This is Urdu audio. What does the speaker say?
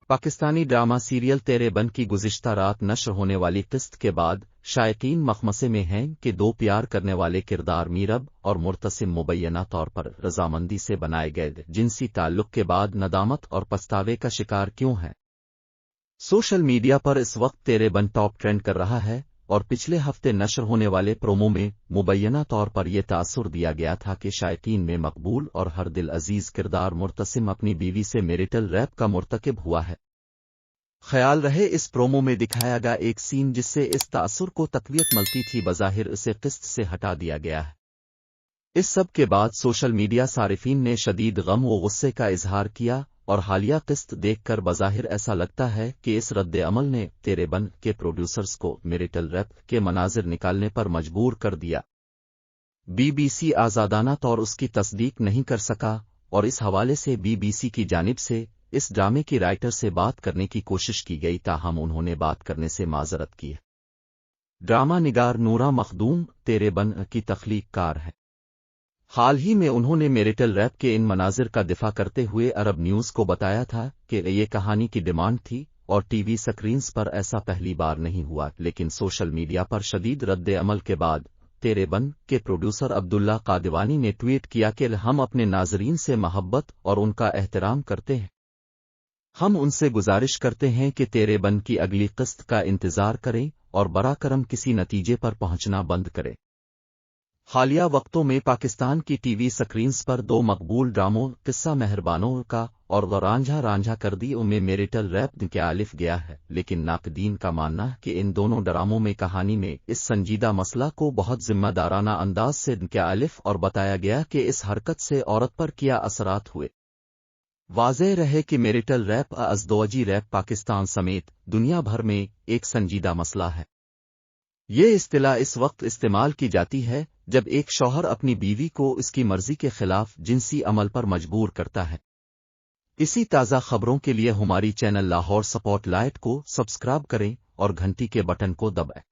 پاکستانی ڈرامہ سیریل تیرے بن کی گزشتہ رات نشر ہونے والی قسط کے بعد شائقین مخمصے میں ہیں کہ دو پیار کرنے والے کردار میرب اور مرتسم مبینہ طور پر رضامندی سے بنائے گئے جنسی تعلق کے بعد ندامت اور پچھتاوے کا شکار کیوں ہیں۔ سوشل میڈیا پر اس وقت تیرے بن ٹاپ ٹرینڈ کر رہا ہے اور پچھلے ہفتے نشر ہونے والے پرومو میں مبینہ طور پر یہ تاثر دیا گیا تھا کہ شائقین میں مقبول اور ہر دل عزیز کردار مرتسم اپنی بیوی سے میریٹل ریپ کا مرتکب ہوا ہے۔ خیال رہے اس پرومو میں دکھایا گیا ایک سین جس سے اس تاثر کو تقویت ملتی تھی بظاہر اسے قسط سے ہٹا دیا گیا ہے۔ اس سب کے بعد سوشل میڈیا صارفین نے شدید غم و غصے کا اظہار کیا اور حالیہ قسط دیکھ کر بظاہر ایسا لگتا ہے کہ اس رد عمل نے تیرے بن کے پروڈیوسرز کو میریٹل ریپ کے مناظر نکالنے پر مجبور کر دیا۔ بی بی سی آزادانہ طور اس کی تصدیق نہیں کر سکا اور اس حوالے سے بی بی سی کی جانب سے اس ڈرامے کی رائٹر سے بات کرنے کی کوشش کی گئی تاہم انہوں نے بات کرنے سے معذرت کی ہے۔ ڈرامہ نگار نورا مخدوم تیرے بن کی تخلیق کار ہے۔ حال ہی میں انہوں نے میریٹل ریپ کے ان مناظر کا دفاع کرتے ہوئے عرب نیوز کو بتایا تھا کہ یہ کہانی کی ڈیمانڈ تھی اور ٹی وی سکرینز پر ایسا پہلی بار نہیں ہوا، لیکن سوشل میڈیا پر شدید رد عمل کے بعد تیرے بن کے پروڈیوسر عبداللہ قادوانی نے ٹویٹ کیا کہ ہم اپنے ناظرین سے محبت اور ان کا احترام کرتے ہیں۔ ہم ان سے گزارش کرتے ہیں کہ تیرے بن کی اگلی قسط کا انتظار کریں اور براہ کرم کسی نتیجے پر پہنچنا بند کریں۔ حالیہ وقتوں میں پاکستان کی ٹی وی سکرینز پر دو مقبول ڈراموں قصہ مہربانوں کا اور رانجھا رانجھا کر دی میں میریٹل ریپ کے الف گیا ہے، لیکن ناقدین کا ماننا ہے کہ ان دونوں ڈراموں میں کہانی میں اس سنجیدہ مسئلہ کو بہت ذمہ دارانہ انداز سے کے الف اور بتایا گیا کہ اس حرکت سے عورت پر کیا اثرات ہوئے۔ واضح رہے کہ میریٹل ریپ ازدواجی ریپ پاکستان سمیت دنیا بھر میں ایک سنجیدہ مسئلہ ہے۔ یہ اصطلاح اس وقت استعمال کی جاتی ہے جب ایک شوہر اپنی بیوی کو اس کی مرضی کے خلاف جنسی عمل پر مجبور کرتا ہے۔ اسی تازہ خبروں کے لیے ہماری چینل لاہور سپوٹ لائٹ کو سبسکرائب کریں اور گھنٹی کے بٹن کو دبائیں۔